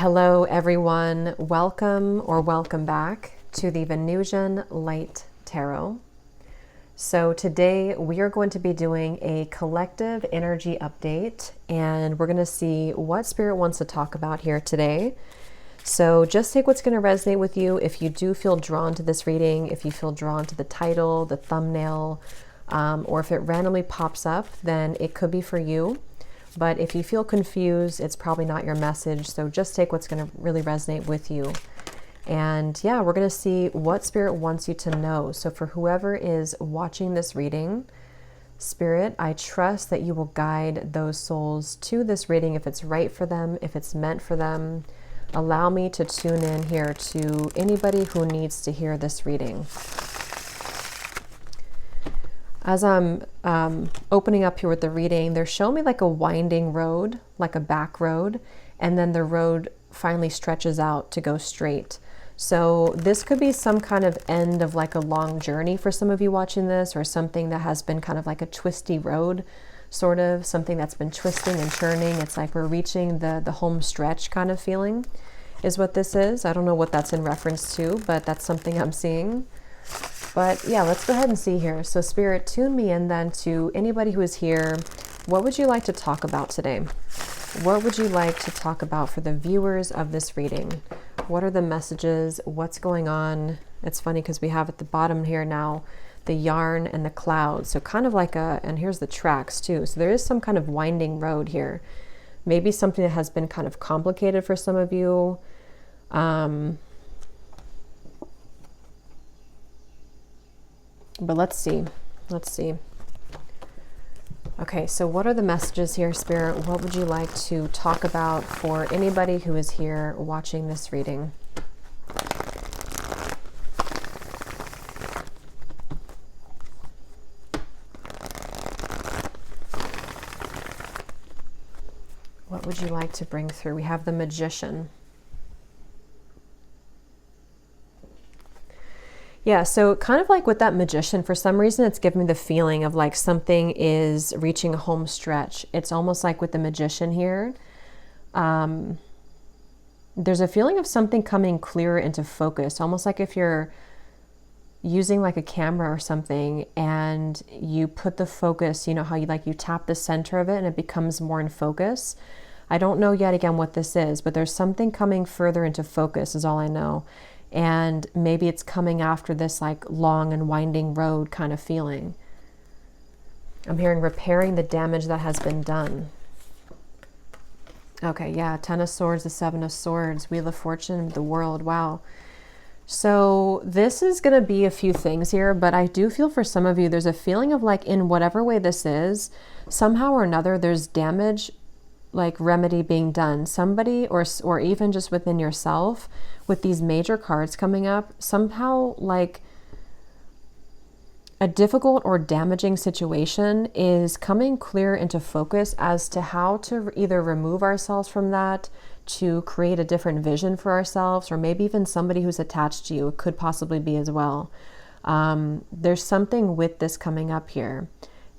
Hello everyone, welcome or welcome back to the Venusian Light Tarot. So today we are going to be doing a collective energy update, and we're going to see what Spirit wants to talk about here today. So just take what's going to resonate with you. If you do feel drawn to this reading, if you feel drawn to the title, the thumbnail, or if it randomly pops up, then it could be for you. But if you feel confused, it's probably not your message. So just take what's going to really resonate with you. And yeah, we're going to see what Spirit wants you to know. So for whoever is watching this reading, Spirit, I trust that you will guide those souls to this reading if it's right for them, if it's meant for them. Allow me to tune in here to anybody who needs to hear this reading. As I'm opening up here with the reading, they're showing me like a winding road, like a back road, and then the road finally stretches out to go straight. So this could be some kind of end of like a long journey for some of you watching this, or something that has been kind of like a twisty road, sort of something that's been twisting and churning. It's like we're reaching the home stretch kind of feeling is what this is. I don't know what that's in reference to, but that's something I'm seeing. But yeah, let's go ahead and see here. So Spirit, tune me in then to anybody who is here. What would you like to talk about today? What would you like to talk about for the viewers of this reading? What are the messages? What's going on? It's funny because we have at the bottom here now the yarn and the clouds. So kind of like and here's the tracks too. So there is some kind of winding road here. Maybe something that has been kind of complicated for some of you. But let's see. Okay, so what are the messages here, Spirit? What would you like to talk about for anybody who is here watching this reading? What would you like to bring through? We have the Magician. Yeah, so kind of like with that Magician, for some reason it's giving me the feeling of like something is reaching a home stretch. It's almost like with the Magician here. There's a feeling of something coming clearer into focus, almost like if you're using like a camera or something and you put the focus, you know how you tap the center of it and it becomes more in focus. I don't know yet again what this is, but there's something coming further into focus is all I know. And maybe it's coming after this like long and winding road kind of feeling. I'm hearing repairing the damage that has been done. Okay, yeah, 10 of Swords, the 7 of Swords, Wheel of Fortune, the World, wow. So this is going to be a few things here, but I do feel for some of you, there's a feeling of like in whatever way this is, somehow or another, there's damage like remedy being done. Somebody or even just within yourself with these major cards coming up, somehow like a difficult or damaging situation is coming clear into focus as to how to either remove ourselves from that, to create a different vision for ourselves, or maybe even somebody who's attached to you. It could possibly be as well. There's something with this coming up here.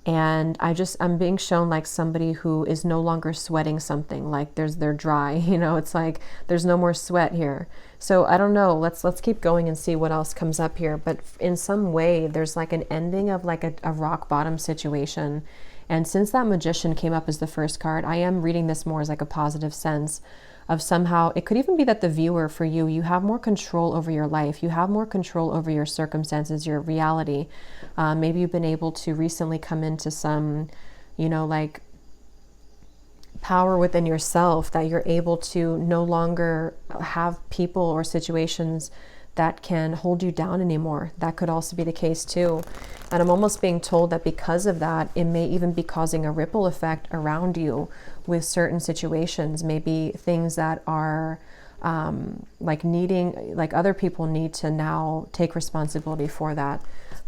And I'm being shown like somebody who is no longer sweating something, like they're dry, you know, it's like there's no more sweat here. So I don't know, let's keep going and see what else comes up here. But in some way, there's like an ending of like a rock bottom situation. And since that Magician came up as the first card, I am reading this more as like a positive sense of somehow, it could even be that the viewer for you, you have more control over your life. You have more control over your circumstances, your reality. Maybe you've been able to recently come into some, you know, like power within yourself, that you're able to no longer have people or situations that can hold you down anymore. That could also be the case too. And I'm almost being told that because of that, it may even be causing a ripple effect around you with certain situations, maybe things that are like other people need to now take responsibility for that.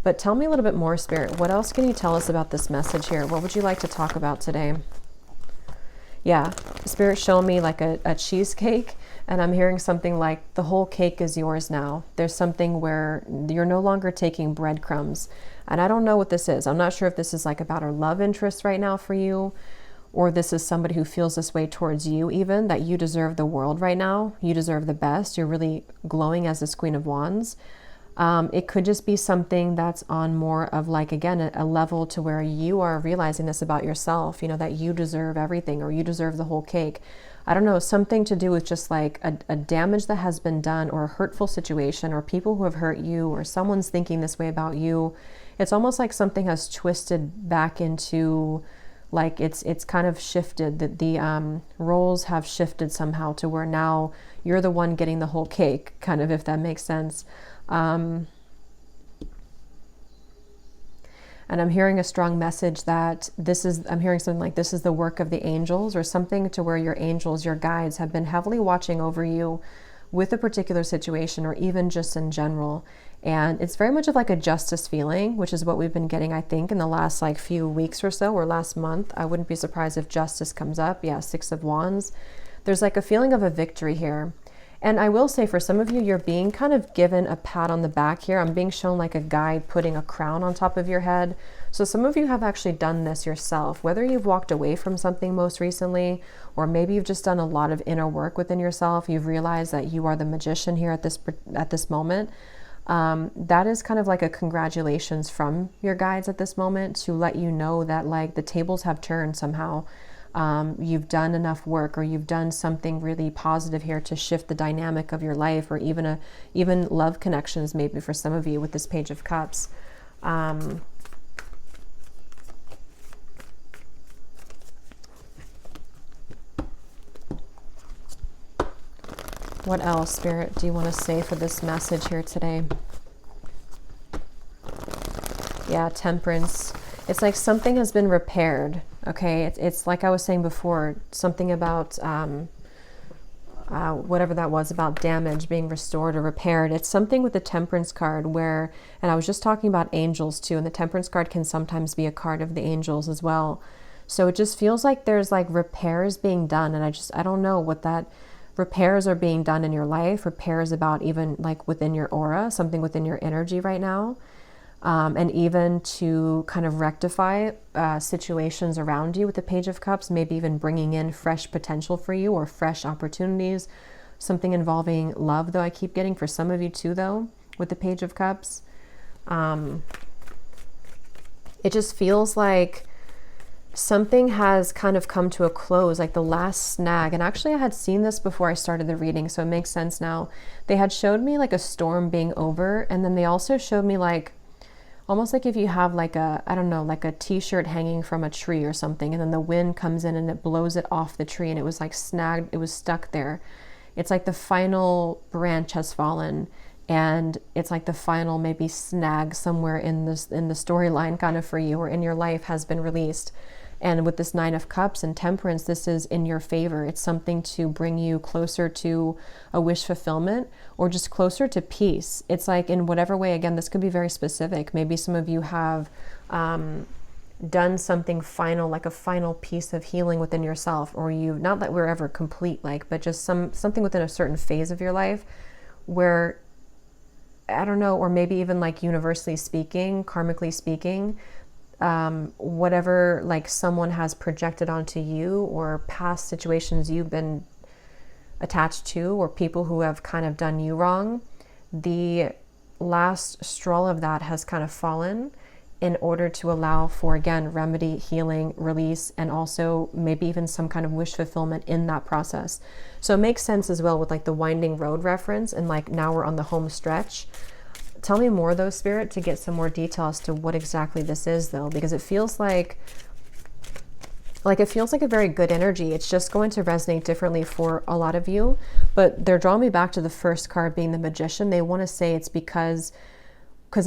But tell me a little bit more, Spirit. What else can you tell us about this message here? What would you like to talk about today? Yeah, Spirit showing me like a cheesecake, and I'm hearing something like the whole cake is yours now. There's something where you're no longer taking breadcrumbs. And I don't know what this is. I'm not sure if this is like about a love interest right now for you, or this is somebody who feels this way towards you, even that you deserve the world right now. You deserve the best. You're really glowing as this Queen of Wands. It could just be something that's on more of like, again, a level to where you are realizing this about yourself, you know, that you deserve everything or you deserve the whole cake. I don't know, something to do with just like a damage that has been done or a hurtful situation or people who have hurt you or someone's thinking this way about you. It's almost like something has twisted back into like it's kind of shifted, that the roles have shifted somehow to where now you're the one getting the whole cake, kind of, if that makes sense. And I'm hearing a strong message that I'm hearing something like this is the work of the angels, or something to where your angels, your guides have been heavily watching over you with a particular situation or even just in general. And it's very much of like a justice feeling, which is what we've been getting, I think, in the last like few weeks or so, or last month. I wouldn't be surprised if justice comes up. Yeah, Six of Wands. There's like a feeling of a victory here. And I will say for some of you, you're being kind of given a pat on the back here. I'm being shown like a guide putting a crown on top of your head. So some of you have actually done this yourself, whether you've walked away from something most recently, or maybe you've just done a lot of inner work within yourself. You've realized that you are the magician here at this moment. That is kind of like a congratulations from your guides at this moment to let you know that like the tables have turned somehow. You've done enough work, or you've done something really positive here to shift the dynamic of your life, or even love connections, maybe for some of you with this Page of Cups. What else, Spirit, do you want to say for this message here today? Yeah, Temperance. It's like something has been repaired. Okay, it's like I was saying before, something about whatever that was, about damage being restored or repaired. It's something with the Temperance card and I was just talking about angels too, and the Temperance card can sometimes be a card of the angels as well. So it just feels like there's like repairs being done, and I don't know what that repairs are being done in your life, repairs about even like within your aura, something within your energy right now. And even to kind of rectify situations around you with the Page of Cups, maybe even bringing in fresh potential for you or fresh opportunities, something involving love, though I keep getting for some of you too, though, with the Page of Cups. It just feels like something has kind of come to a close, like the last snag. And actually I had seen this before I started the reading, so it makes sense now. They had showed me like a storm being over, and then they also showed me like almost like if you have like I don't know, like a t-shirt hanging from a tree or something, and then the wind comes in and it blows it off the tree, and it was like snagged, it was stuck there. It's like the final branch has fallen, and it's like the final maybe snag somewhere in the storyline kind of for you or in your life has been released. And with this Nine of Cups and Temperance, this is in your favor. It's something to bring you closer to a wish fulfillment, or just closer to peace. It's like in whatever way, again, this could be very specific. Maybe some of you have done something final, like a final piece of healing within yourself, or not that we're ever complete, like, but just something within a certain phase of your life where, I don't know, or maybe even like universally speaking, karmically speaking, whatever like someone has projected onto you, or past situations you've been attached to, or people who have kind of done you wrong, the last straw of that has kind of fallen in order to allow for, again, remedy, healing, release, and also maybe even some kind of wish fulfillment in that process. So it makes sense as well with like the winding road reference, and like now we're on the home stretch. Tell me more though, Spirit, to get some more detail as to what exactly this is though, because it feels like a very good energy. It's just going to resonate differently for a lot of you, but they're drawing me back to the first card being the Magician. They want to say it's because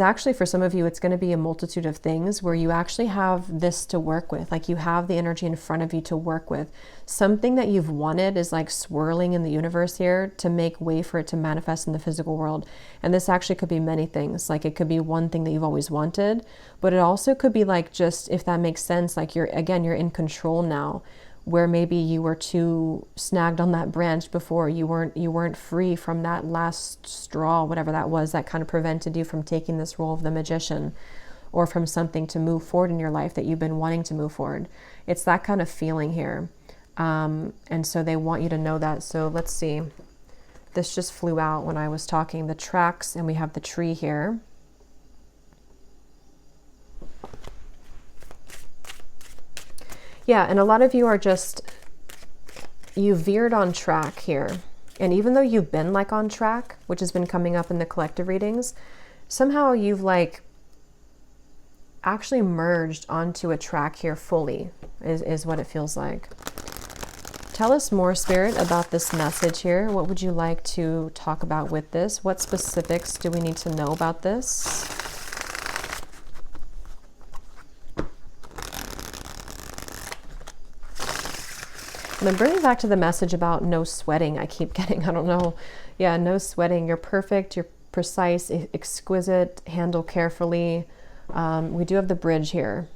actually for some of you, it's going to be a multitude of things where you actually have this to work with. Like you have the energy in front of you to work with. Something that you've wanted is like swirling in the universe here to make way for it to manifest in the physical world. And this actually could be many things. Like it could be one thing that you've always wanted, but it also could be like, just if that makes sense, like you're in control now, where maybe you were too snagged on that branch before. You weren't free from that last straw, whatever that was, that kind of prevented you from taking this role of the Magician. or from something to move forward in your life that you've been wanting to move forward. It's that kind of feeling here. And so they want you to know that. So let's see. This just flew out when I was talking. The tracks, and we have the tree here. Yeah, and a lot of you are just, you veered on track here. And even though you've been like on track, which has been coming up in the collective readings, somehow you've like actually merged onto a track here fully, is what it feels like. Tell us more, Spirit, about this message here. What would you like to talk about with this? What specifics do we need to know about this? And I'm bringing back to the message about no sweating. I keep getting, I don't know. Yeah, no sweating. You're perfect. You're precise, exquisite, handle carefully. We do have the bridge here.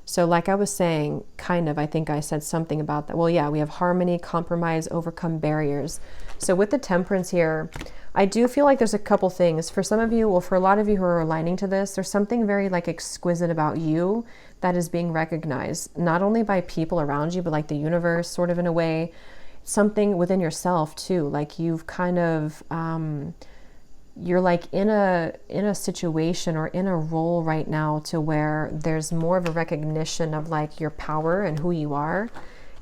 So like I was saying, kind of, I think I said something about that. Well, yeah, we have harmony, compromise, overcome barriers. So with the temperance here, I do feel like there's a couple things. For some of you, well, for a lot of you who are aligning to this, there's something very like exquisite about you that is being recognized, not only by people around you, but like the universe, sort of in a way, something within yourself too. Like you've kind of, you're like in a situation or in a role right now to where there's more of a recognition of like your power and who you are.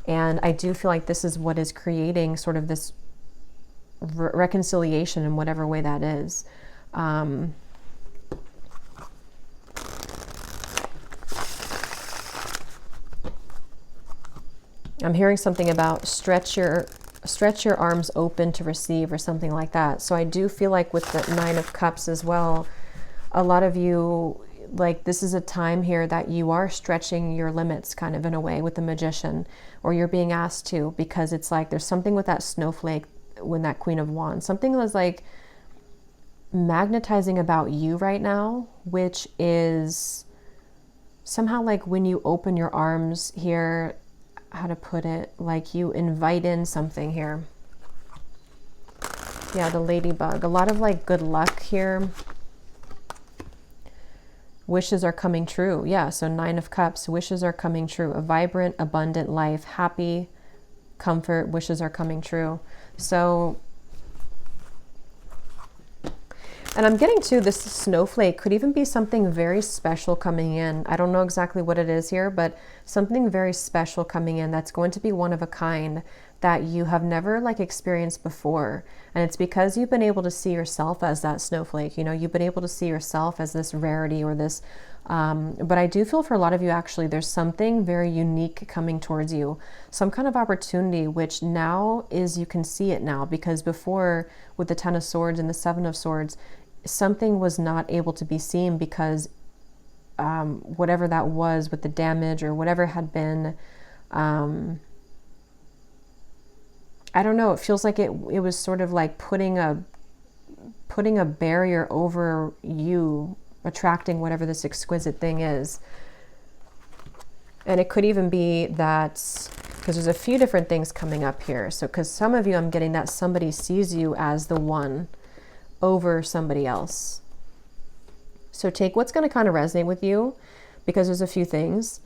And I do feel like this is what is creating sort of this reconciliation in whatever way that is. I'm hearing something about stretch your arms open to receive or something like that. So I do feel like with the 9 of Cups as well, a lot of you, like this is a time here that you are stretching your limits kind of in a way with the Magician, or you're being asked to, because it's like there's something with that snowflake when that Queen of Wands, something was like magnetizing about you right now, which is somehow like when you open your arms here, how to put it, like you invite in something here. Yeah, the ladybug, a lot of like good luck here. Wishes are coming true. Yeah, so 9 of Cups, wishes are coming true. A vibrant, abundant life, happy, comfort, wishes are coming true. So, and I'm getting to this snowflake could even be something very special coming in. I don't know exactly what it is here, but something very special coming in that's going to be one of a kind that you have never like experienced before. And it's because you've been able to see yourself as that snowflake. You know, you've been able to see yourself as this rarity or this, but I do feel for a lot of you, actually, there's something very unique coming towards you, some kind of opportunity, which now is, you can see it now, because before with the 10 of Swords and the 7 of Swords, something was not able to be seen because whatever that was with the damage or whatever had been, I don't know, it feels like it was sort of like putting a barrier over you attracting whatever this exquisite thing is. And it could even be that, because there's a few different things coming up here. So because some of you, I'm getting that somebody sees you as the one over somebody else. So take what's going to kind of resonate with you, because there's a few things.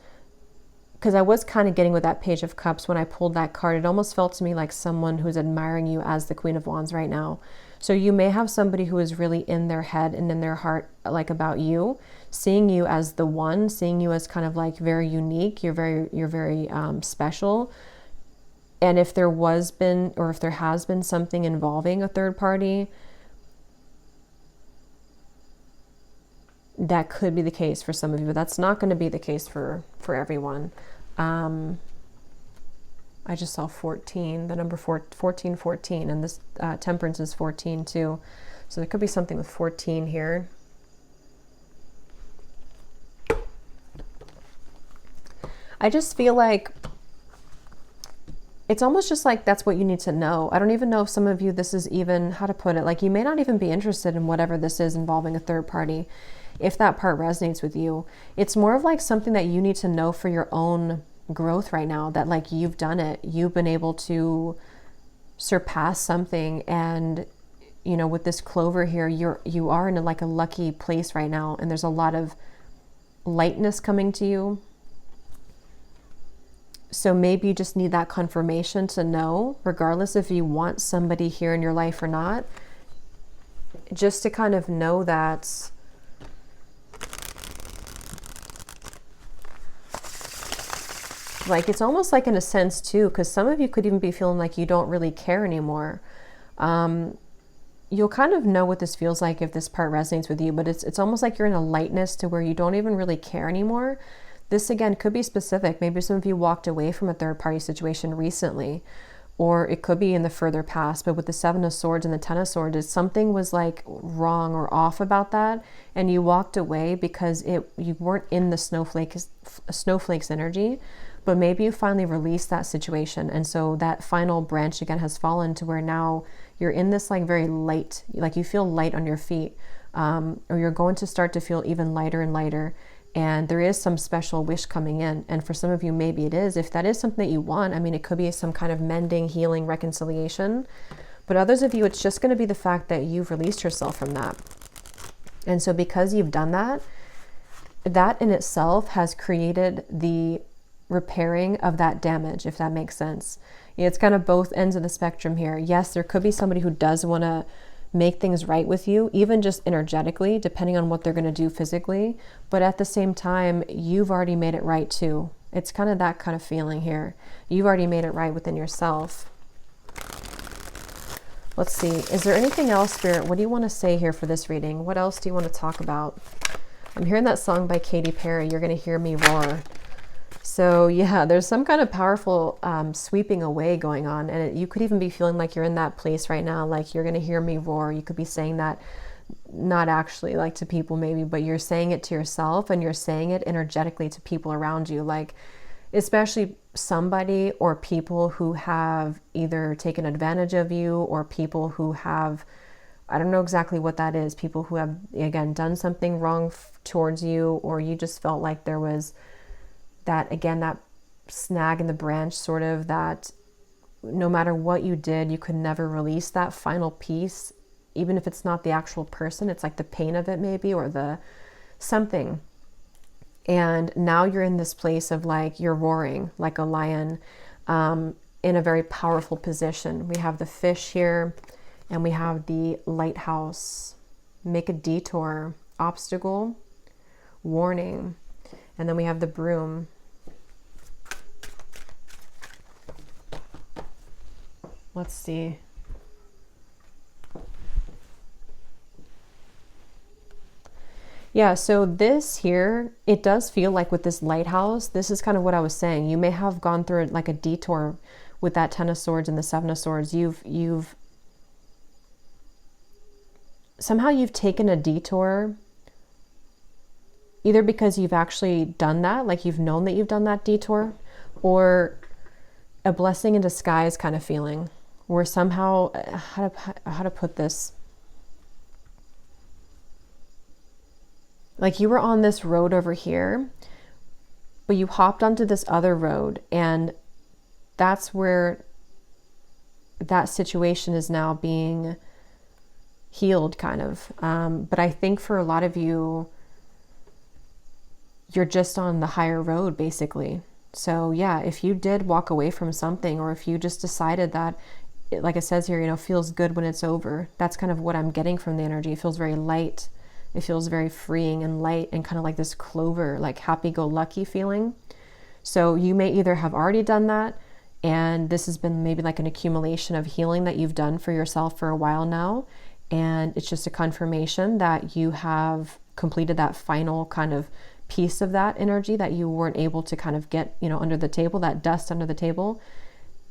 Because I was kind of getting with that Page of Cups when I pulled that card, it almost felt to me like someone who's admiring you as the Queen of Wands right now. So you may have somebody who is really in their head and in their heart, like about you, seeing you as the one, seeing you as kind of like very unique. You're very special. And if there was been, or if there has been something involving a third party, that could be the case for some of you, but that's not going to be the case for everyone. I just saw 14, the number 14, and this temperance is 14 too. So there could be something with 14 here. I just feel like it's almost just like that's what you need to know. I don't even know if some of you, this is even, how to put it, like you may not even be interested in whatever this is involving a third party. If that part resonates with you, it's more of like something that you need to know for your own growth right now, that like you've done it, you've been able to surpass something. And you know, with this clover here, you are in like a lucky place right now, and there's a lot of lightness coming to you. So maybe you just need that confirmation to know, regardless if you want somebody here in your life or not, just to kind of know that like, it's almost like in a sense too, because some of you could even be feeling like you don't really care anymore. You'll kind of know what this feels like if this part resonates with you, but it's almost like you're in a lightness to where you don't even really care anymore. This again could be specific. Maybe some of you walked away from a third party situation recently, or it could be in the further past. But with the Seven of Swords and the Ten of Swords, something was like wrong or off about that, and you walked away because you weren't in the snowflake's energy. But maybe you finally released that situation, and so that final branch again has fallen to where now you're in this like very light, like you feel light on your feet, or you're going to start to feel even lighter and lighter. And there is some special wish coming in. And for some of you, maybe it is. If that is something that you want, I mean, it could be some kind of mending, healing, reconciliation. But others of you, it's just going to be the fact that you've released yourself from that. And so because you've done that, that in itself has created the repairing of that damage, if that makes sense. It's kind of both ends of the spectrum here. Yes, there could be somebody who does want to make things right with you, even just energetically, depending on what they're going to do physically. But at the same time, you've already made it right too. It's kind of that kind of feeling here. You've already made it right within yourself. Let's see. Is there anything else, Spirit? What do you want to say here for this reading? What else do you want to talk about? I'm hearing that song by Katy Perry, You're Gonna Hear Me Roar. So yeah, there's some kind of powerful sweeping away going on. And you could even be feeling like you're in that place right now, like you're going to hear me roar. You could be saying that, not actually like to people maybe, but you're saying it to yourself, and you're saying it energetically to people around you. Like especially somebody or people who have either taken advantage of you, or people who have, I don't know exactly what that is. People who have, again, done something wrong towards you, or you just felt like there was that, again, that snag in the branch, sort of, that no matter what you did, you could never release that final piece, even if it's not the actual person. It's like the pain of it maybe, or the something. And now you're in this place of like, you're roaring like a lion, in a very powerful position. We have the fish here, and we have the lighthouse. Make a detour, obstacle, warning. And then we have the broom. Let's see. Yeah, so this here, it does feel like with this lighthouse, this is kind of what I was saying. You may have gone through like a detour with that Ten of Swords and the Seven of Swords. You've somehow taken a detour, either because you've actually done that, like you've known that you've done that detour, or a blessing in disguise kind of feeling, where somehow, how to put this, like you were on this road over here, but you hopped onto this other road, and that's where that situation is now being healed, kind of. But I think for a lot of you, you're just on the higher road, basically. So yeah, if you did walk away from something, or if you just decided that, like it says here, feels good when it's over. That's kind of what I'm getting from the energy. It feels very light. It feels very freeing and light, and kind of like this clover, like happy-go-lucky feeling. So you may either have already done that, and this has been maybe like an accumulation of healing that you've done for yourself for a while now, and it's just a confirmation that you have completed that final kind of piece of that energy that you weren't able to kind of get, under the table, that dust under the table.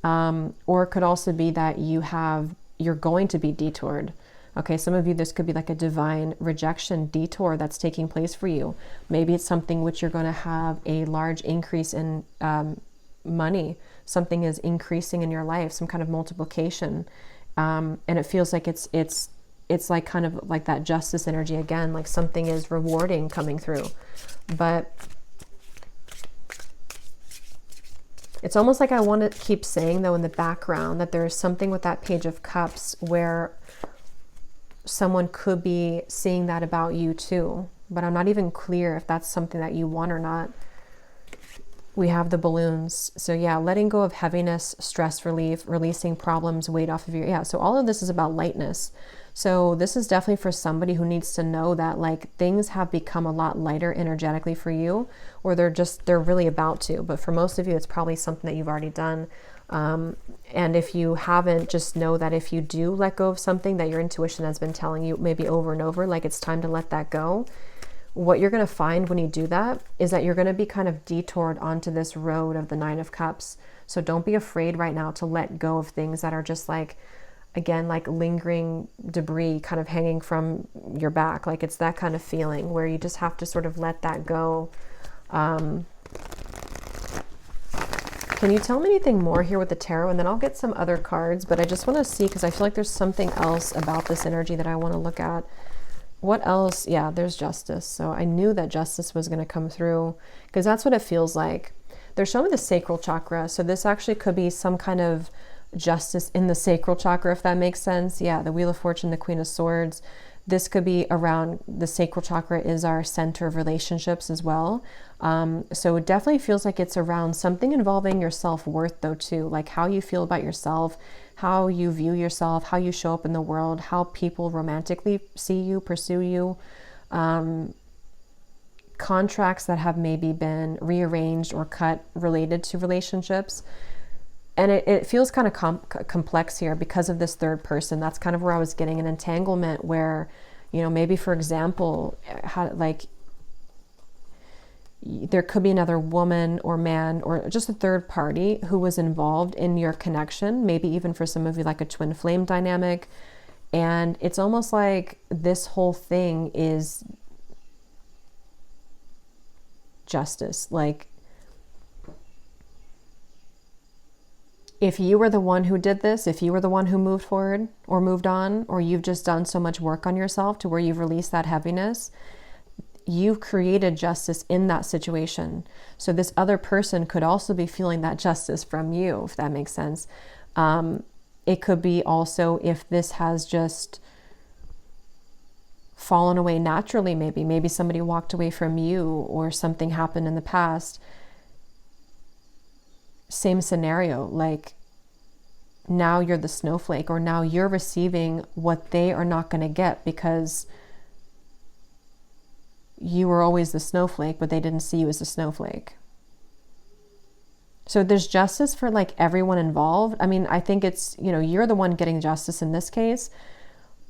Or it could also be that you're going to be detoured. Okay, some of you, this could be like a divine rejection detour that's taking place for you. Maybe it's something which you're going to have a large increase in money. Something is increasing in your life, some kind of multiplication. And it feels like it's like kind of like that justice energy again, like something is rewarding coming through. But it's almost like I want to keep saying, though, in the background, that there's something with that Page of Cups where someone could be seeing that about you too. but I'm not even clear if that's something that you want or not. We have the balloons. So yeah, letting go of heaviness, stress relief, releasing problems, weight off of your, yeah. So all of this is about lightness. So this is definitely for somebody who needs to know that like things have become a lot lighter energetically for you, or they're really about to. But for most of you, it's probably something that you've already done. And if you haven't, just know that if you do let go of something that your intuition has been telling you maybe over and over, like it's time to let that go, what you're going to find when you do that is that you're going to be kind of detoured onto this road of the Nine of Cups. So don't be afraid right now to let go of things that are just like, again, like lingering debris kind of hanging from your back. Like it's that kind of feeling where you just have to sort of let that go. Can you tell me anything more here with the tarot? And then I'll get some other cards, but I just want to see, because I feel like there's something else about this energy that I want to look at. What else? Yeah, there's justice. So I knew that justice was going to come through, because that's what it feels like. They're showing me the sacral chakra. So this actually could be some kind of justice in the sacral chakra, if that makes sense. Yeah, the Wheel of Fortune, the Queen of Swords. This could be around, the sacral chakra is our center of relationships as well. So it definitely feels like it's around something involving your self-worth though too, like how you feel about yourself, how you view yourself, how you show up in the world, how people romantically see you, pursue you, contracts that have maybe been rearranged or cut related to relationships. And it feels kind of complex here because of this third person. That's kind of where I was getting an entanglement where, you know, maybe for example, like there could be another woman or man or just a third party who was involved in your connection, maybe even for some of you like a twin flame dynamic. And it's almost like this whole thing is justice. Like, if you were the one who did this, if you were the one who moved forward or moved on, or you've just done so much work on yourself to where you've released that heaviness, you've created justice in that situation. So this other person could also be feeling that justice from you, if that makes sense. It could be also if this has just fallen away naturally, maybe somebody walked away from you or something happened in the past. Same scenario, like now you're the snowflake, or now you're receiving what they are not going to get because you were always the snowflake, but they didn't see you as a snowflake. So there's justice for like everyone involved. I mean, I think it's, you know, you're the one getting justice in this case,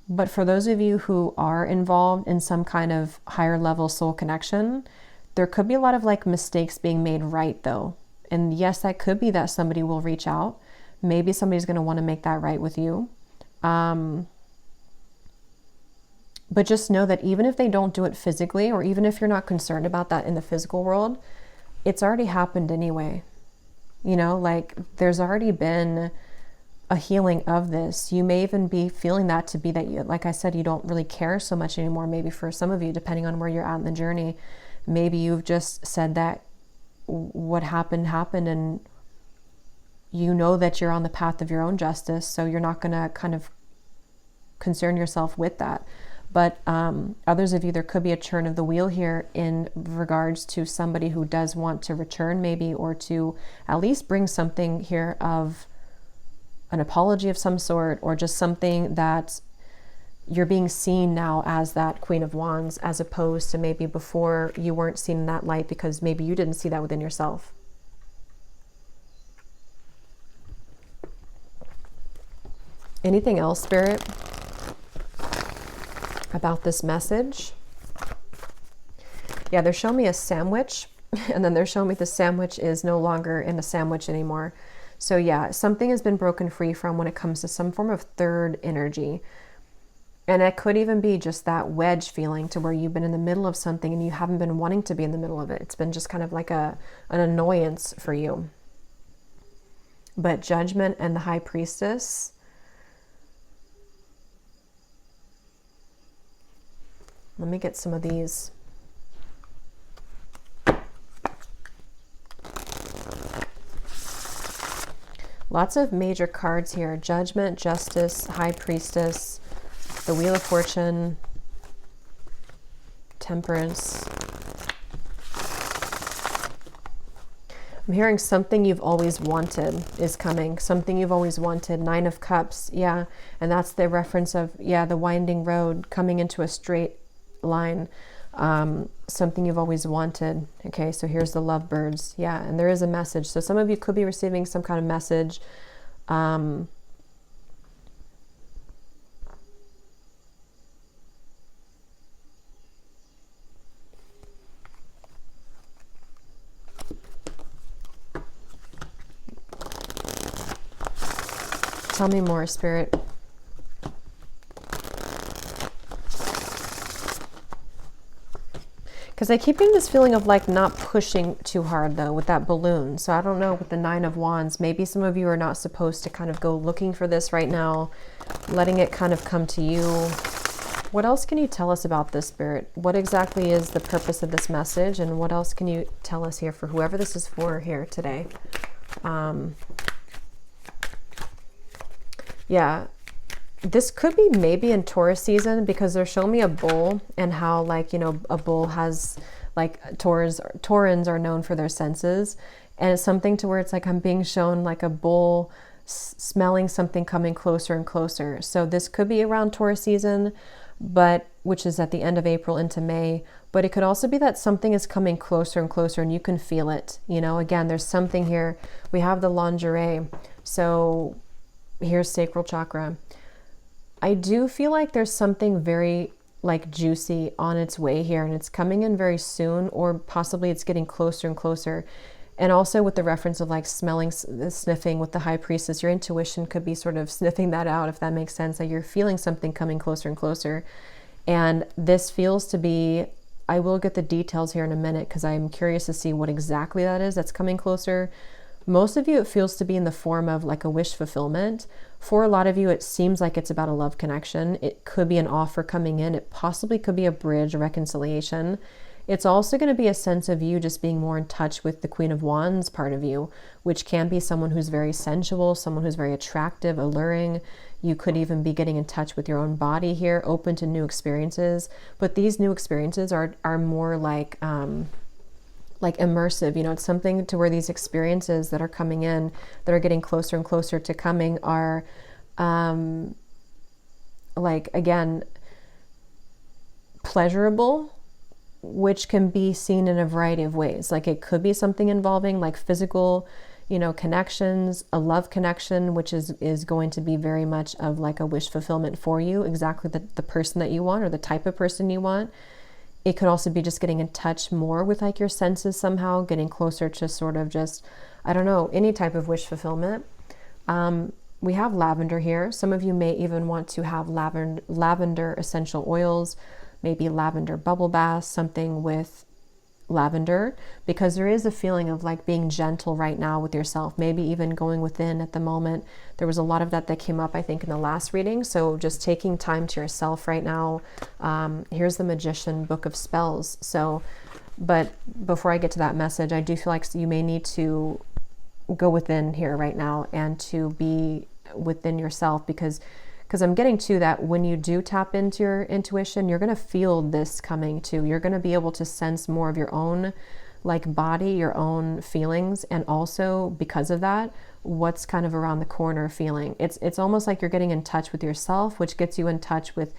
but for those of you who are involved in some kind of higher level soul connection, there could be a lot of like mistakes being made right though. And yes, that could be that somebody will reach out. Maybe somebody's going to want to make that right with you. But just know that even if they don't do it physically, or even if you're not concerned about that in the physical world, it's already happened anyway. You know, like there's already been a healing of this. You may even be feeling that to be that, you, like I said, you don't really care so much anymore. Maybe for some of you, depending on where you're at in the journey, maybe you've just said that what happened, and you know that you're on the path of your own justice, so you're not going to kind of concern yourself with that. But others of you, there could be a turn of the wheel here in regards to somebody who does want to return maybe, or to at least bring something here of an apology of some sort, or just something that you're being seen now as that Queen of Wands, as opposed to maybe before you weren't seen in that light because maybe you didn't see that within yourself. Anything else, Spirit, about this message? Yeah, they're showing me a sandwich, and then they're showing me the sandwich is no longer in a sandwich anymore. So yeah, something has been broken free from when it comes to some form of third energy. And it could even be just that wedge feeling to where you've been in the middle of something and you haven't been wanting to be in the middle of it. It's been just kind of like an annoyance for you. But Judgment and the High Priestess. Let me get some of these. Lots of major cards here. Judgment, Justice, High Priestess, the Wheel of Fortune, Temperance. I'm hearing something you've always wanted is coming. Something you've always wanted. 9 of Cups. Yeah. And that's the reference of, yeah, the winding road coming into a straight line. Something you've always wanted. Okay, so here's the lovebirds. Yeah, and there is a message. So some of you could be receiving some kind of message. Tell me more, Spirit. Because I keep getting this feeling of like not pushing too hard though with that balloon. So I don't know with the 9 of Wands, maybe some of you are not supposed to kind of go looking for this right now, letting it kind of come to you. What else can you tell us about this, Spirit? What exactly is the purpose of this message? And what else can you tell us here for whoever this is for here today? Yeah, this could be maybe in Taurus season because they're showing me a bull and how like, you know, a bull has like Taurans are known for their senses. And it's something to where it's like I'm being shown like a bull smelling something coming closer and closer. So this could be around Taurus season, but which is at the end of April into May. But it could also be that something is coming closer and closer and you can feel it. You know, again, there's something here. We have the lingerie. So here's sacral chakra. I do feel like there's something very like juicy on its way here and it's coming in very soon, or possibly it's getting closer and closer. And also with the reference of like smelling, sniffing with the High Priestess, your intuition could be sort of sniffing that out, if that makes sense, that you're feeling something coming closer and closer. And this feels to be, I will get the details here in a minute because I'm curious to see what exactly that is that's coming closer. Most of you, it feels to be in the form of like a wish fulfillment. For a lot of you, it seems like it's about a love connection. It could be an offer coming in. It possibly could be a bridge, a reconciliation. It's also going to be a sense of you just being more in touch with the Queen of Wands part of you, which can be someone who's very sensual, someone who's very attractive, alluring. You could even be getting in touch with your own body here, open to new experiences. But these new experiences are more like immersive, you know, it's something to where these experiences that are coming in, that are getting closer and closer to coming are, like, again, pleasurable, which can be seen in a variety of ways. Like it could be something involving like physical, you know, connections, a love connection, which is going to be very much of like a wish fulfillment for you, exactly the person that you want or the type of person you want. It could also be just getting in touch more with like your senses somehow, getting closer to sort of just, I don't know, any type of wish fulfillment. We have lavender here. Some of you may even want to have lavender essential oils, maybe lavender bubble bath, something with lavender, because there is a feeling of like being gentle right now with yourself, maybe even going within at the moment. There was a lot of that came up, I think, in the last reading. So just taking time to yourself right now. Here's the Magician, Book of Spells. So, but before I get to that message, I do feel like you may need to go within here right now and to be within yourself, because I'm getting to that when you do tap into your intuition, you're going to feel this coming too. You're going to be able to sense more of your own like body, your own feelings, and also because of that, what's kind of around the corner feeling. It's almost like you're getting in touch with yourself, which gets you in touch with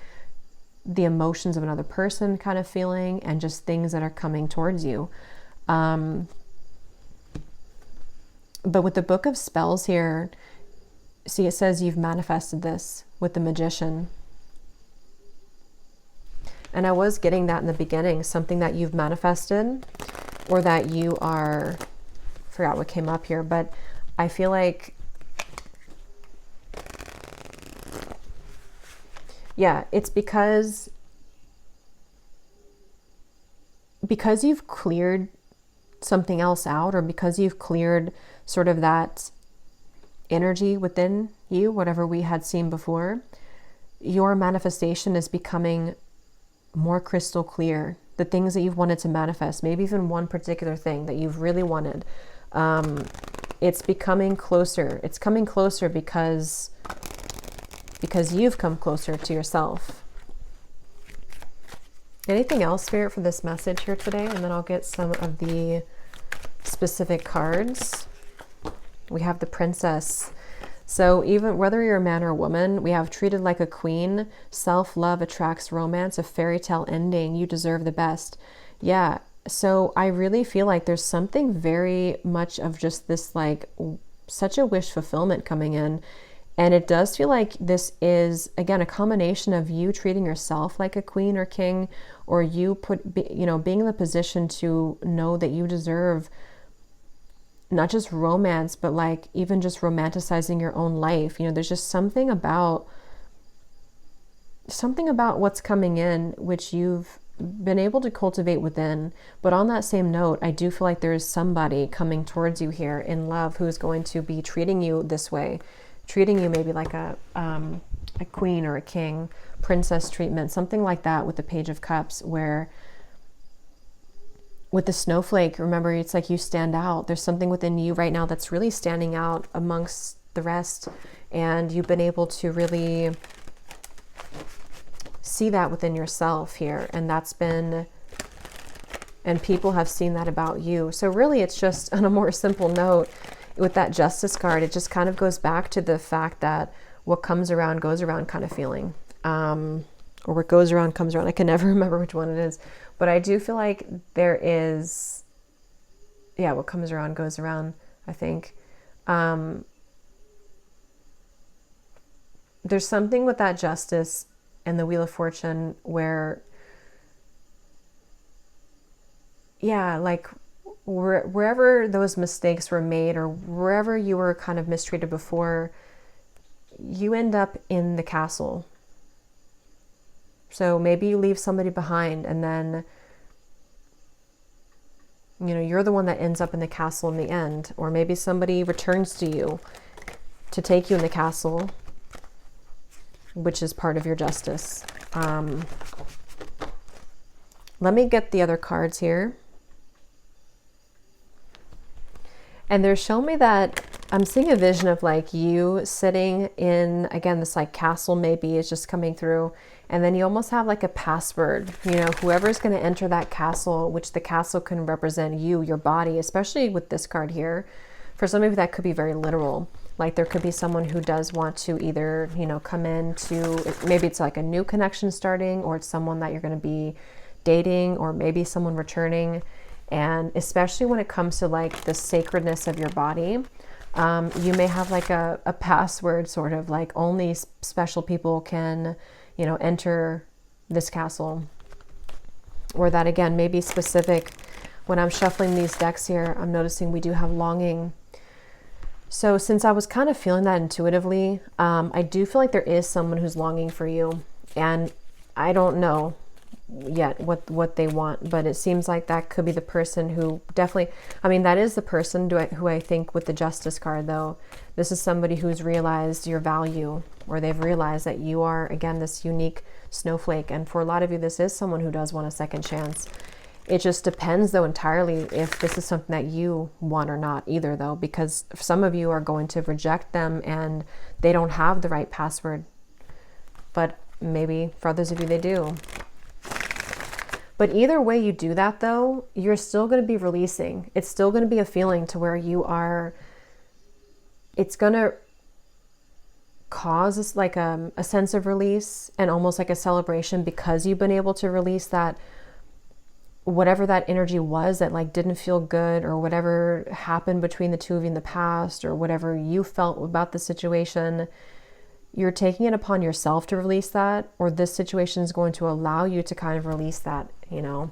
the emotions of another person kind of feeling and just things that are coming towards you. But with the Book of Spells here, see, it says you've manifested this with the Magician. And I was getting that in the beginning, something that you've manifested or that you are, forgot what came up here, but I feel like, yeah, it's because you've cleared something else out, or because you've cleared sort of that energy within you, whatever we had seen before, your manifestation is becoming more crystal clear. The things that you've wanted to manifest, maybe even one particular thing that you've really wanted, it's becoming closer. It's coming closer because you've come closer to yourself. Anything else, Spirit, for this message here today? And then I'll get some of the specific cards. We have the Princess. So even whether you're a man or a woman, we have treated like a queen, self-love attracts romance, a fairy tale ending, you deserve the best. Yeah, so I really feel like there's something very much of just this, like, such a wish fulfillment coming in. And it does feel like this is, again, a combination of you treating yourself like a queen or king, or you being in the position to know that you deserve not just romance, but like even just romanticizing your own life. You know, there's just something about what's coming in, which you've been able to cultivate within. But on that same note, I do feel like there is somebody coming towards you here in love who's going to be treating you this way, treating you maybe like a queen or a king, princess treatment, something like that, with the Page of Cups, where with the snowflake, remember, it's like you stand out. There's something within you right now that's really standing out amongst the rest, and you've been able to really see that within yourself here, and people have seen that about you. So really, it's just on a more simple note, with that Justice card, it just kind of goes back to the fact that what comes around goes around kind of feeling, or what goes around comes around. I can never remember which one it is, but I do feel like there is, yeah, what comes around goes around, I think. There's something with that Justice and the Wheel of Fortune where, yeah, like wherever those mistakes were made, or wherever you were kind of mistreated before, you end up in the castle. So maybe you leave somebody behind, and then, you know, you're the one that ends up in the castle in the end. Or maybe somebody returns to you to take you in the castle, which is part of your Justice. Let me get the other cards here. And they're showing me that I'm seeing a vision of like you sitting in, again, this like castle maybe is just coming through. And then you almost have like a password, you know, whoever's going to enter that castle, which the castle can represent you, your body, especially with this card here. For some of you, that could be very literal. Like there could be someone who does want to either, you know, come in to, maybe it's like a new connection starting, or it's someone that you're going to be dating, or maybe someone returning. And especially when it comes to like the sacredness of your body, you may have like a password, sort of like only special people can, you know, enter this castle. Or that, again, may be specific. When I'm shuffling these decks here, I'm noticing we do have longing. So since I was kind of feeling that intuitively, I do feel like there is someone who's longing for you. And I don't know yet what they want, but it seems like that could be the person who definitely, I mean, that is the person who I think with the Justice card, though. This is somebody who's realized your value, or they've realized that you are, again, this unique snowflake. And for a lot of you, this is someone who does want a second chance. It just depends, though, entirely if this is something that you want or not either, though, because some of you are going to reject them and they don't have the right password. But maybe for others of you, they do. But either way you do that, though, you're still going to be releasing. It's still going to be a feeling to where you are, it's going to cause like a sense of release and almost like a celebration, because you've been able to release that, whatever that energy was that like didn't feel good, or whatever happened between the two of you in the past, or whatever you felt about the situation. You're taking it upon yourself to release that, or this situation is going to allow you to kind of release that, you know.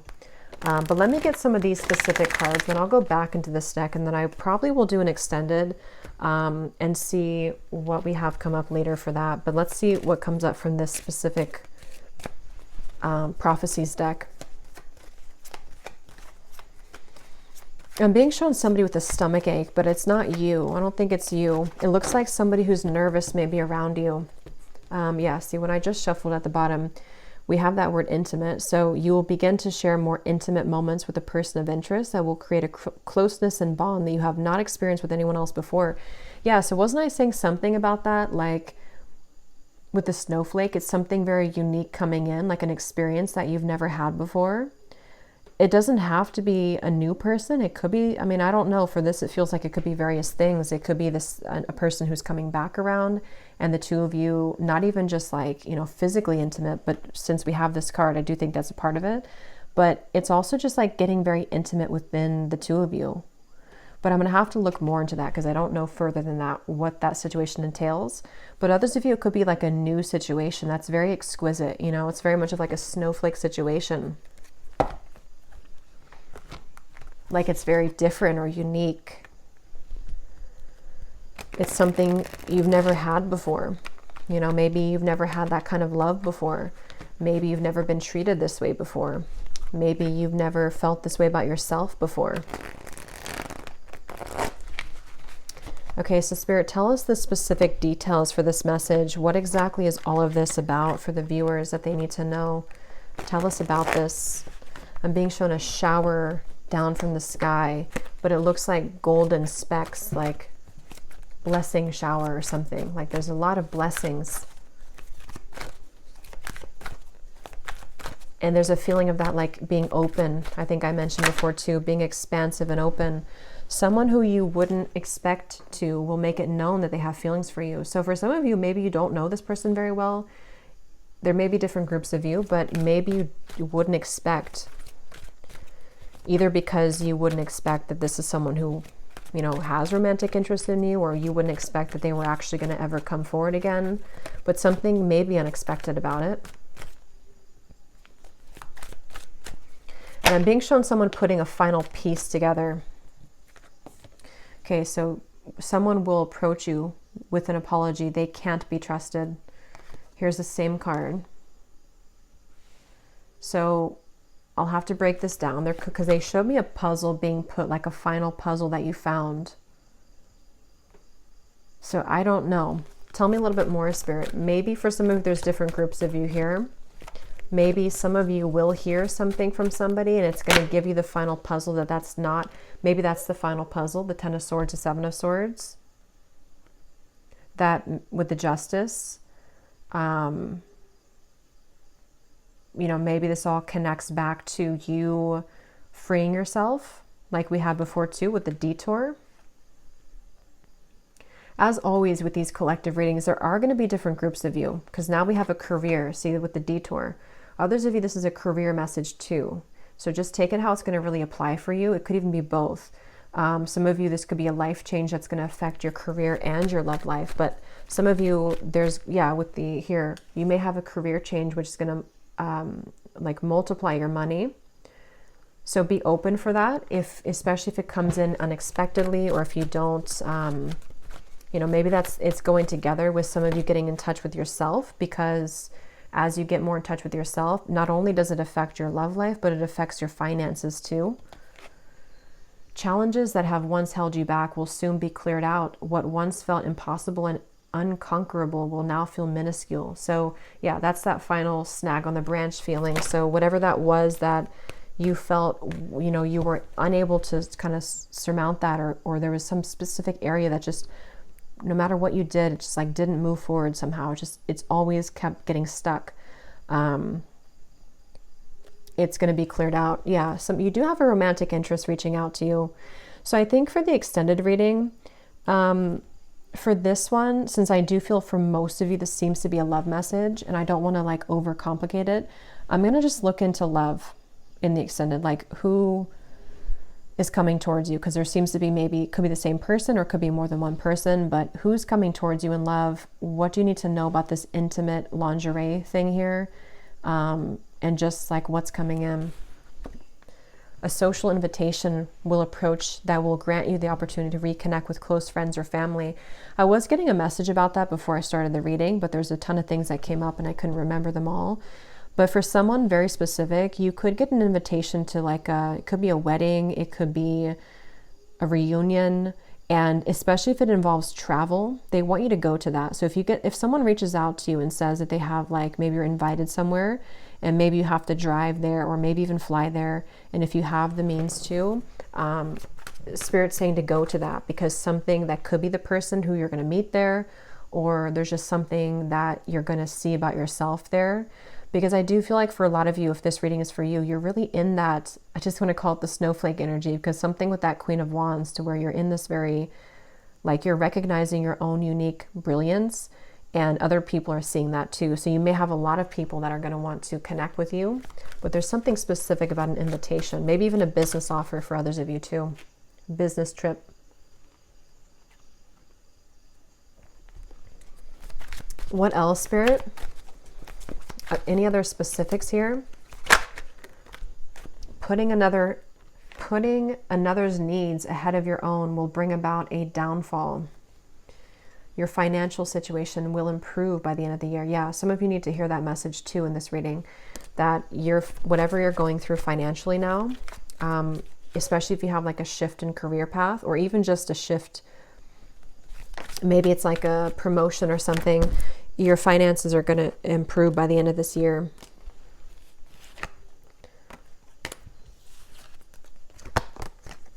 But let me get some of these specific cards, then I'll go back into this deck, and then I probably will do an extended and see what we have come up later for that. But let's see what comes up from this specific prophecies deck. I'm being shown somebody with a stomach ache, but it's not you. I don't think it's you. It looks like somebody who's nervous maybe around you. Yeah, see, when I just shuffled at the bottom, we have that word intimate. So you will begin to share more intimate moments with a person of interest that will create a closeness and bond that you have not experienced with anyone else before. Yeah, so wasn't I saying something about that? Like with the snowflake, it's something very unique coming in, like an experience that you've never had before. It doesn't have to be a new person. It could be, I mean, I don't know. For this, it feels like it could be various things. It could be a person who's coming back around, and the two of you, not even just like, you know, physically intimate, but since we have this card, I do think that's a part of it. But it's also just like getting very intimate within the two of you. But I'm going to have to look more into that because I don't know further than that what that situation entails. But others of you, it could be like a new situation that's very exquisite. You know, it's very much of like a snowflake situation. Like it's very different or unique. It's something you've never had before. You know, maybe you've never had that kind of love before. Maybe you've never been treated this way before. Maybe you've never felt this way about yourself before. Okay, so Spirit, tell us the specific details for this message. What exactly is all of this about for the viewers that they need to know? Tell us about this. I'm being shown a shower down from the sky, but it looks like golden specks, like blessing shower or something. Like there's a lot of blessings. And there's a feeling of that like being open. I think I mentioned before too, being expansive and open. Someone who you wouldn't expect to will make it known that they have feelings for you. So for some of you, maybe you don't know this person very well. There may be different groups of you, but maybe you wouldn't expect, either because you wouldn't expect that this is someone who, you know, has romantic interest in you, or you wouldn't expect that they were actually going to ever come forward again, but something may be unexpected about it. And I'm being shown someone putting a final piece together. Okay, so someone will approach you with an apology. They can't be trusted. Here's the same card. So I'll have to break this down there because they showed me a puzzle being put, like a final puzzle that you found. So I don't know. Tell me a little bit more, Spirit. Maybe for some of you, there's different groups of you here. Maybe some of you will hear something from somebody and it's going to give you the final puzzle that's not, maybe that's the final puzzle, the 10 of Swords, the 7 of Swords. That with the Justice, you know, maybe this all connects back to you freeing yourself, like we had before too with the Detour. As always with these collective readings, there are going to be different groups of you because now we have a career, see, with the Detour. Others of you, this is a career message too. So just take it how it's going to really apply for you. It could even be both. Some of you, this could be a life change that's going to affect your career and your love life. But some of you, there's, yeah, with the here, you may have a career change which is going to like multiply your money. So be open for that, especially if it comes in unexpectedly, or if you don't, you know, maybe it's going together with some of you getting in touch with yourself, because as you get more in touch with yourself, not only does it affect your love life, but it affects your finances too. Challenges that have once held you back will soon be cleared out. What once felt impossible and unconquerable will now feel minuscule. So yeah, that's that final snag on the branch feeling. So whatever that was that you felt, you know, you were unable to kind of surmount that, or there was some specific area that just, no matter what you did, it just like didn't move forward somehow. It's always kept getting stuck. It's going to be cleared out. Yeah, you do have a romantic interest reaching out to you. So I think for the extended reading, for this one, since I do feel for most of you, this seems to be a love message, and I don't want to like overcomplicate it, I'm going to just look into love in the extended, like who is coming towards you, because there seems to be, maybe it could be the same person or it could be more than one person, but who's coming towards you in love? What do you need to know about this intimate lingerie thing here? And just like what's coming in. A social invitation will approach that will grant you the opportunity to reconnect with close friends or family. I was getting a message about that before I started the reading, but there's a ton of things that came up and I couldn't remember them all. But for someone very specific, you could get an invitation to like it could be a wedding, it could be a reunion, and especially if it involves travel, they want you to go to that. So if someone reaches out to you and says that they have, like, maybe you're invited somewhere and maybe you have to drive there or maybe even fly there, and if you have the means to, Spirit's saying to go to that, because something that could be the person who you're going to meet there, or there's just something that you're going to see about yourself there. Because I do feel like for a lot of you, if this reading is for you, you're really in that, I just want to call it the snowflake energy, because something with that Queen of Wands to where you're in this very, like you're recognizing your own unique brilliance, and other people are seeing that too. So you may have a lot of people that are going to want to connect with you, but there's something specific about an invitation, maybe even a business offer for others of you too. Business trip. What else, Spirit? Any other specifics here? Putting another's needs ahead of your own will bring about a downfall. Your financial situation will improve by the end of the year. Yeah, some of you need to hear that message too in this reading, that whatever you're going through financially now, especially if you have like a shift in career path, or even just a shift, maybe it's like a promotion or something, your finances are going to improve by the end of this year.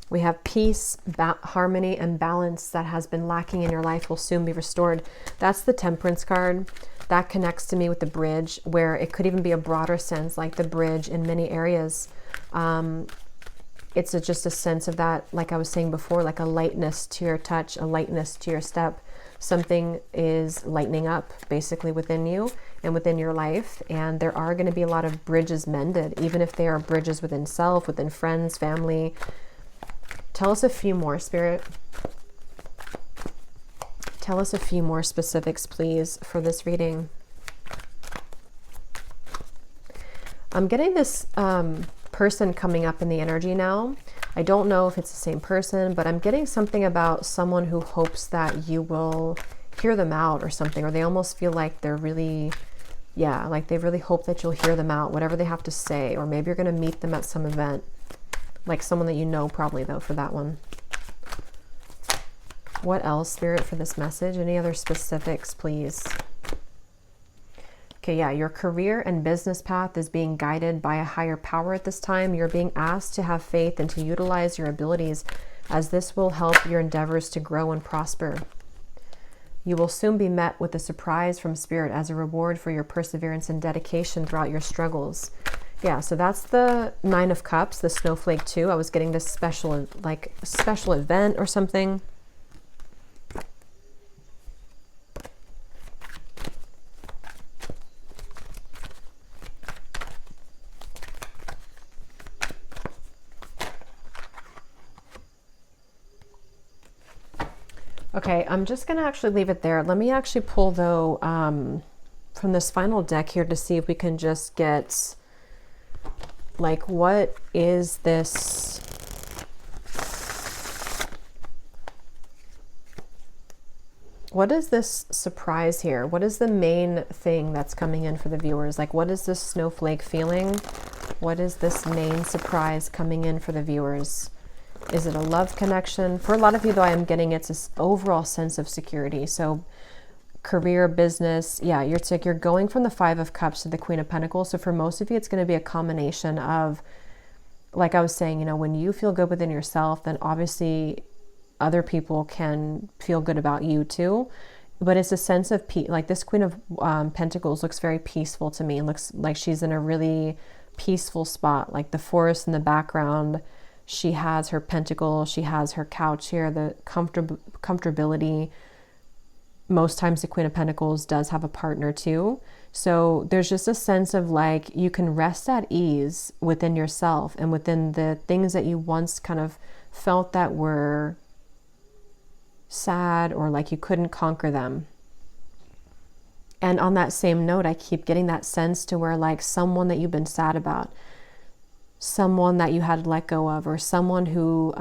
We have peace, harmony, and balance that has been lacking in your life will soon be restored. That's the Temperance card. That connects to me with the bridge, where it could even be a broader sense, like the bridge in many areas. It's just a sense of that, like I was saying before, like a lightness to your touch, a lightness to your step. Something is lightening up basically within you and within your life. And there are going to be a lot of bridges mended, even if they are bridges within self, within friends, family. Tell us a few more, Spirit. Tell us a few more specifics, please, for this reading. I'm getting this person coming up in the energy now. I don't know if it's the same person, but I'm getting something about someone who hopes that you will hear them out or something, or they almost feel like they're really, yeah, like they really hope that you'll hear them out, whatever they have to say, or maybe you're going to meet them at some event, like someone that you know probably though for that one. What else, Spirit, for this message? Any other specifics, please? Okay, yeah, your career and business path is being guided by a higher power at this time. You're being asked to have faith and to utilize your abilities, as this will help your endeavors to grow and prosper. You will soon be met with a surprise from Spirit as a reward for your perseverance and dedication throughout your struggles. Yeah, so that's the Nine of Cups, the snowflake too. I was getting this special event or something. Okay, I'm just going to actually leave it there. Let me actually pull, though, from this final deck here to see if we can just get, like, what is this? What is this surprise here? What is the main thing that's coming in for the viewers? Like, what is this snowflake feeling? What is this main surprise coming in for the viewers? Is it a love connection? For a lot of you, though, I am getting it's this overall sense of security. So career, business, yeah, you're going from the Five of Cups to the Queen of Pentacles. So for most of you, it's going to be a combination of, like I was saying, you know, when you feel good within yourself, then obviously other people can feel good about you too. But it's a sense of peace. Like this Queen of Pentacles looks very peaceful to me. It looks like she's in a really peaceful spot, like the forest in the background. She has her pentacle, she has her couch here, the comfortability. Most times the Queen of Pentacles does have a partner too. So there's just a sense of like you can rest at ease within yourself and within the things that you once kind of felt that were sad or like you couldn't conquer them. And on that same note, I keep getting that sense to where like someone that you've been sad about, someone that you had to let go of, or someone who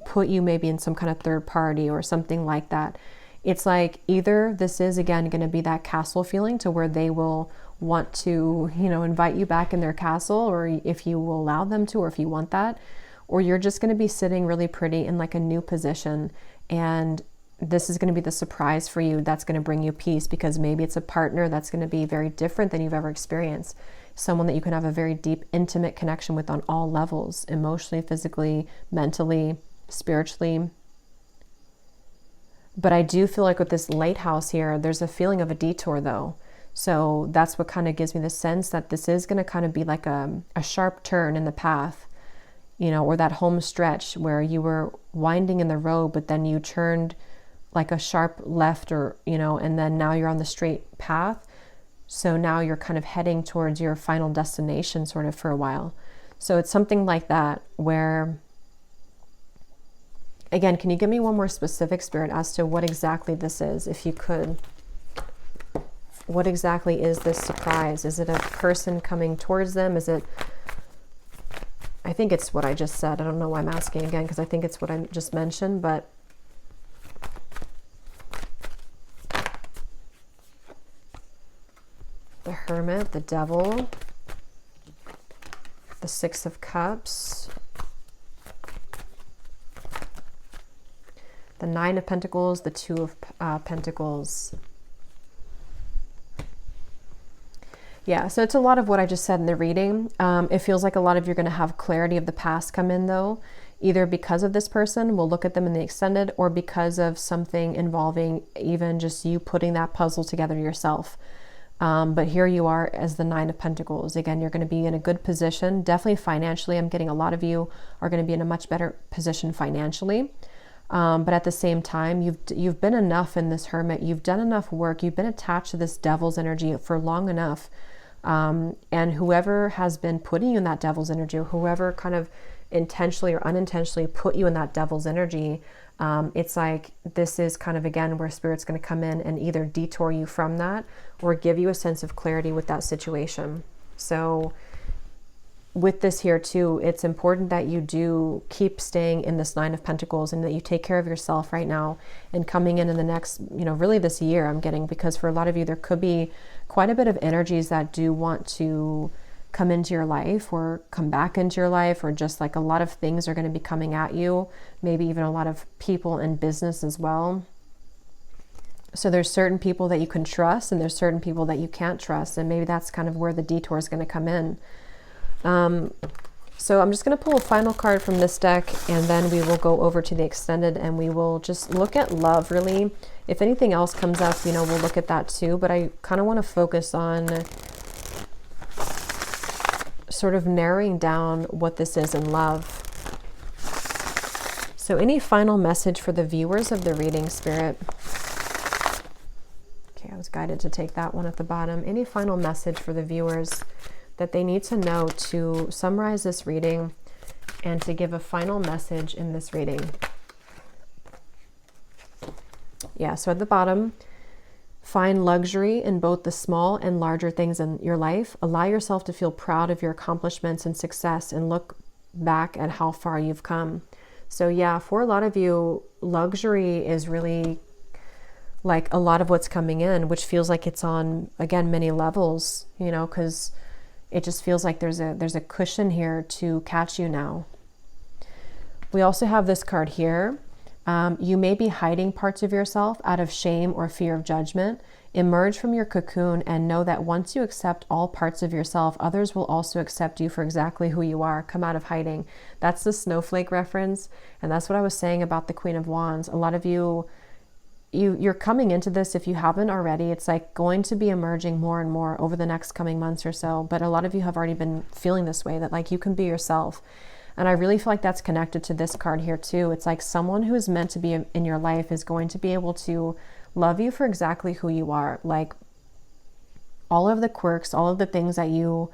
put you maybe in some kind of third party or something like that. It's like either this is again going to be that castle feeling to where they will want to, you know, invite you back in their castle, or if you will allow them to, or if you want that, or you're just going to be sitting really pretty in like a new position, and this is going to be the surprise for you that's going to bring you peace, because maybe it's a partner that's going to be very different than you've ever experienced. Someone that you can have a very deep, intimate connection with on all levels, emotionally, physically, mentally, spiritually. But I do feel like with this lighthouse here, there's a feeling of a detour though. So that's what kind of gives me the sense that this is going to kind of be like a sharp turn in the path, you know, or that home stretch where you were winding in the road, but then you turned like a sharp left, or, you know, and then now you're on the straight path. So now you're kind of heading towards your final destination sort of for a while. So it's something like that where, again, can you give me one more specific, Spirit, as to what exactly this is, if you could? What exactly is this surprise? Is it a person coming towards them? Is it, I think it's what I just said. I don't know why I'm asking again, because I think it's what I just mentioned, but the Hermit, the Devil, the Six of Cups, the Nine of Pentacles, the Two of Pentacles. Yeah, so it's a lot of what I just said in the reading. It feels like a lot of you're going to have clarity of the past come in though, either because of this person, we'll look at them in the extended, or because of something involving even just you putting that puzzle together yourself. But here you are as the Nine of Pentacles. Again, you're going to be in a good position, definitely financially. I'm getting a lot of you are going to be in a much better position financially. But at the same time, you've been enough in this Hermit. You've done enough work. You've been attached to this Devil's energy for long enough. And whoever has been putting you in that Devil's energy, or whoever kind of intentionally or unintentionally put you in that Devil's energy, it's like this is kind of, again, where Spirit's going to come in and either detour you from that or give you a sense of clarity with that situation. So with this here too, it's important that you do keep staying in this Nine of Pentacles, and that you take care of yourself right now and coming in the next, you know, really this year, I'm getting, because for a lot of you, there could be quite a bit of energies that do want to come into your life or come back into your life, or just like a lot of things are going to be coming at you, maybe even a lot of people in business as well. So there's certain people that you can trust, and there's certain people that you can't trust, and maybe that's kind of where the detour is going to come in. So I'm just going to pull a final card from this deck, and then we will go over to the extended, and we will just look at love, really. If anything else comes up, you know, we'll look at that too, but I kind of want to focus on sort of narrowing down what this is in love. So any final message for the viewers of the reading, Spirit? Okay, I was guided to take that one at the bottom. Any final message for the viewers that they need to know to summarize this reading and to give a final message in this reading? Yeah, so at the bottom, find luxury in both the small and larger things in your life. Allow yourself to feel proud of your accomplishments and success, and look back at how far you've come. So yeah, for a lot of you, luxury is really like a lot of what's coming in, which feels like it's on, again, many levels, you know, because it just feels like there's a cushion here to catch you now. We also have this card here. You may be hiding parts of yourself out of shame or fear of judgment. Emerge from your cocoon and know that once you accept all parts of yourself, others will also accept you for exactly who you are. Come out of hiding. That's the snowflake reference. And that's what I was saying about the Queen of Wands. A lot of you're coming into this, if you haven't already, it's like going to be emerging more and more over the next coming months or so. But a lot of you have already been feeling this way, that like you can be yourself. And I really feel like that's connected to this card here too. It's like someone who is meant to be in your life is going to be able to love you for exactly who you are. Like all of the quirks, all of the things that you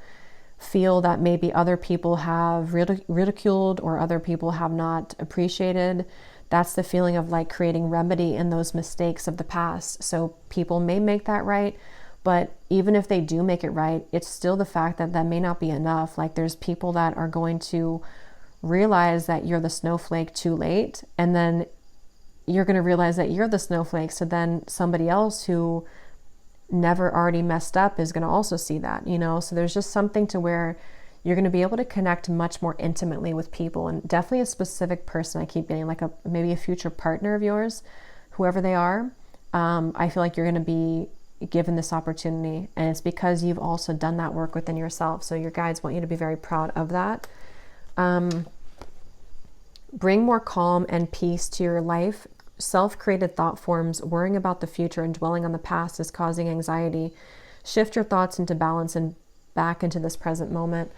feel that maybe other people have ridiculed or other people have not appreciated. That's the feeling of like creating remedy in those mistakes of the past. So people may make that right, but even if they do make it right, it's still the fact that that may not be enough. Like there's people that are going to realize that you're the snowflake too late, and then you're going to realize that you're the snowflake. So then somebody else who never already messed up is going to also see that, you know? So there's just something to where you're going to be able to connect much more intimately with people, and definitely a specific person. I keep getting like maybe a future partner of yours, whoever they are. I feel like you're going to be given this opportunity, and it's because you've also done that work within yourself. So your guides want you to be very proud of that. Bring more calm and peace to your life. self-created thought forms, worrying about the future and dwelling on the past is causing anxiety. Shift your thoughts into balance and back into this present moment.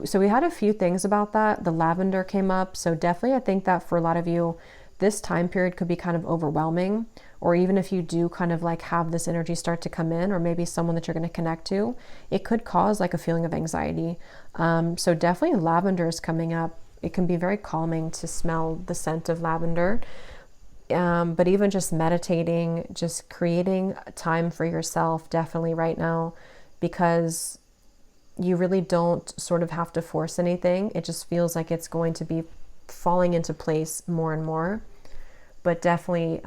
So we had a few things about that. The lavender came up. So definitely, I think that for a lot of you, this time period could be kind of overwhelming, or even if you do kind of like have this energy start to come in, or maybe someone that you're going to connect to, it could cause like a feeling of anxiety. So definitely lavender is coming up. It can be very calming to smell the scent of lavender. But even just meditating, just creating time for yourself definitely right now, because you really don't sort of have to force anything. It just feels like it's going to be falling into place more and more. But definitely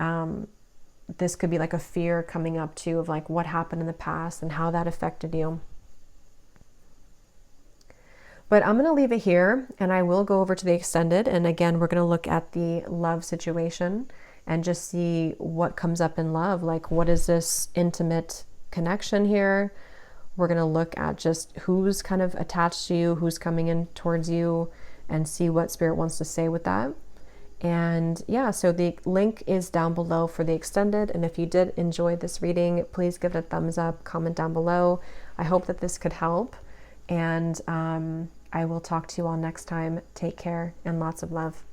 this could be like a fear coming up too of like what happened in the past and how that affected you. But I'm going to leave it here, and I will go over to the extended. And again, we're going to look at the love situation and just see what comes up in love. Like, what is this intimate connection here? We're going to look at just who's kind of attached to you, who's coming in towards you, and see what Spirit wants to say with that. And yeah, so the link is down below for the extended. And if you did enjoy this reading, please give it a thumbs up, comment down below. I hope that this could help. And I will talk to you all next time. Take care and lots of love.